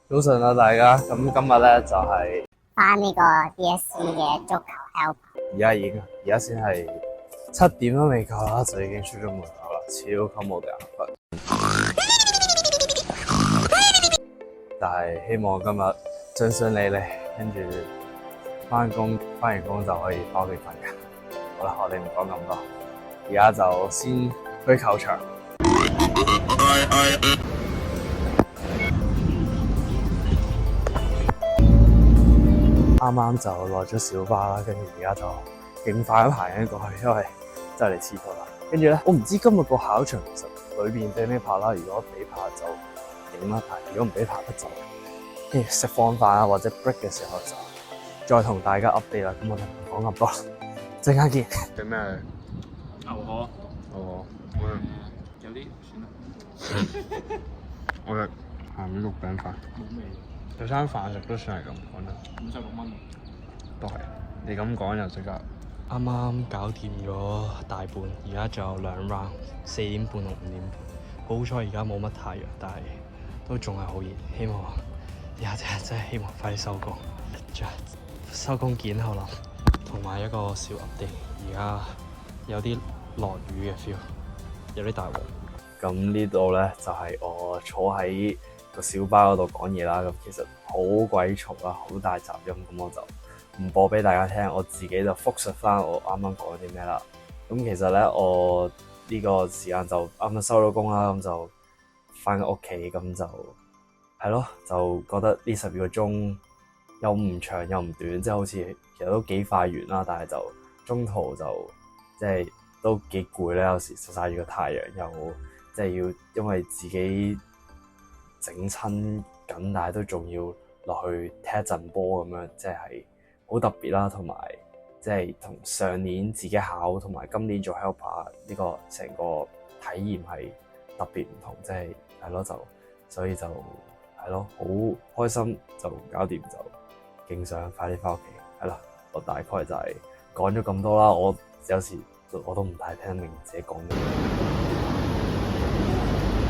早晨啊，大家，咁今日咧就係翻呢個 DSE 嘅足球 help，而家先係7點都未夠啦，就已經出咗門口啦，超級冇眼瞓。但係希望今日順順利利，跟住翻完工就可以翻屋企瞓覺。好啦，我哋唔講咁多，而家就先去球場。啱啱就落咗小巴啦，跟住而家就勁快咁行緊過去，因為就嚟遲到啦。跟住咧，我唔知今日個考場其實裏邊俾咩拍啦。如果俾拍就影啦，但如果唔俾拍得就跟住食飯啊或者 break 嘅時候就再同大家 update 啦。咁我哋唔講咁多，陣間見。食咩？牛河，有啲算啦。我嘅鹹魚肉餅飯，冇味，有餐飯食都算係咁講真。56蚊，都係，你咁講又即刻。啱啱搞掂咗大半，而家仲有2 round， 4點半同5點半。好彩而家冇乜太陽，但係都仲係好熱。希望而家真係希望快啲收工。收工見後啦，同埋一個小 update。而家有啲落雨嘅 feel， 有啲大鑊。咁呢度咧就係我坐喺個小巴嗰度講嘢啦。咁其實好鬼嘈啦，好大雜音。咁我就唔播俾大家聽，我自己就複述翻我啱啱講啲咩啦。咁其實咧，我呢個時間就啱啱收咗工啦，咁就翻屋企，咁就係咯，就覺得呢12個鐘又唔長又唔短，即係好似其實都幾快完啦。但係就中途就即係都幾攰咧，有時曬住個太陽，又即係要因為自己整親緊，但係都仲要落去踢一陣波咁樣，即係好特別啦。同埋即係同上年自己考同埋今年做 helper 呢個成個體驗係特別唔同，即係咯，就所以就係咯，好開心就搞掂，就勁想快啲翻屋企。係啦，我大概就係講咗咁多啦。我有時我都唔太聽明自己講咩。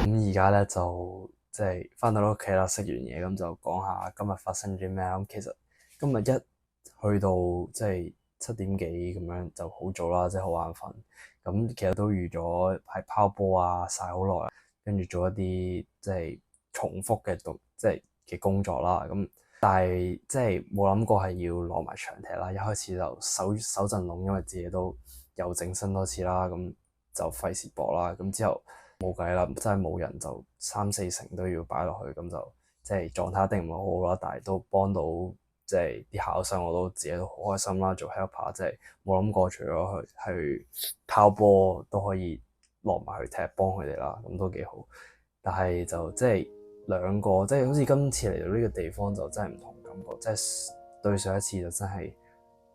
咁而家咧就即係翻到屋企啦，食完嘢咁就講下今日發生咗咩。咁其實今日一去到即係7點幾咁樣就好早啦，即係好眼瞓。咁其實都預咗係拋波啊，曬好耐，跟住做一啲即係重複嘅即係嘅工作啦。咁但係即係冇諗過係要落埋場踢啦。一開始就手震聾，因為自己都又整身多次啦，咁就費事搏啦。咁之後冇計啦，真係冇人就3-4成都要擺落去，咁就即係狀態一定唔係好好啦。但係都幫到即係啲考生，我都自己都好開心啦。做 helper 即係冇諗過，除咗去拋波都可以落埋去踢幫佢哋啦，咁都幾好。但係就即係兩個即係好似今次嚟到呢個地方就真係唔同感覺，即係對上一次就真係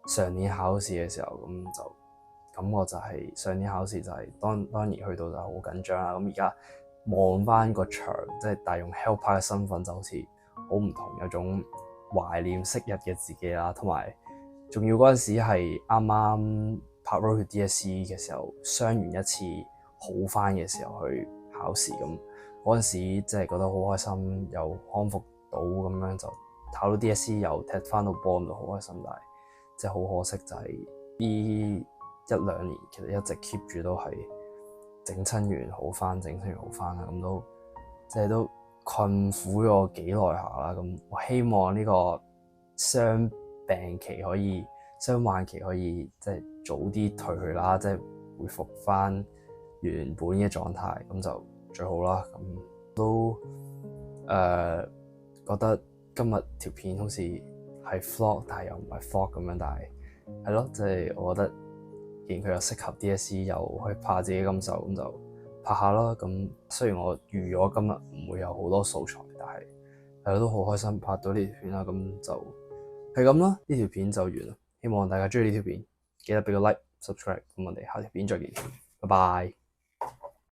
上年考試嘅時候，咁就感覺就係上年考試就係當然去到就好緊張啦。咁而家望翻個場，即係但係用 helper 嘅身份就好似好唔同，有種懷念昔日嘅自己啦。同埋仲要嗰陣時係啱啱拍 road to DSE 嘅時候，傷完一次好翻嘅時候去考試，咁嗰陣時即係覺得好開心，又康復到咁樣就考到 DSE 又踢翻到波，咁就好開心。但係即係好可惜就係呢1-2年其實一直 keep 住都係整親完好翻，整親完好翻啦，咁都即係都困苦咗幾耐下啦。咁我希望呢個傷病期可以傷患期可以即係早啲退去啦，即係恢復翻原本嘅狀態，咁就最好啦。咁都覺得今日條片好似係 vlog，但係又唔係 vlog 咁樣，但係係咯，即係我覺得既然佢又適合 DSE，又可以拍自己感受，咁就拍下啦。咁雖然我預咗今日唔會有好多素材，但係係都好開心拍到呢條片啦。咁就係咁啦，呢條片就完啦。希望大家鍾意呢條片，記得俾個 like、subscribe。咁我哋下條片再見，拜拜。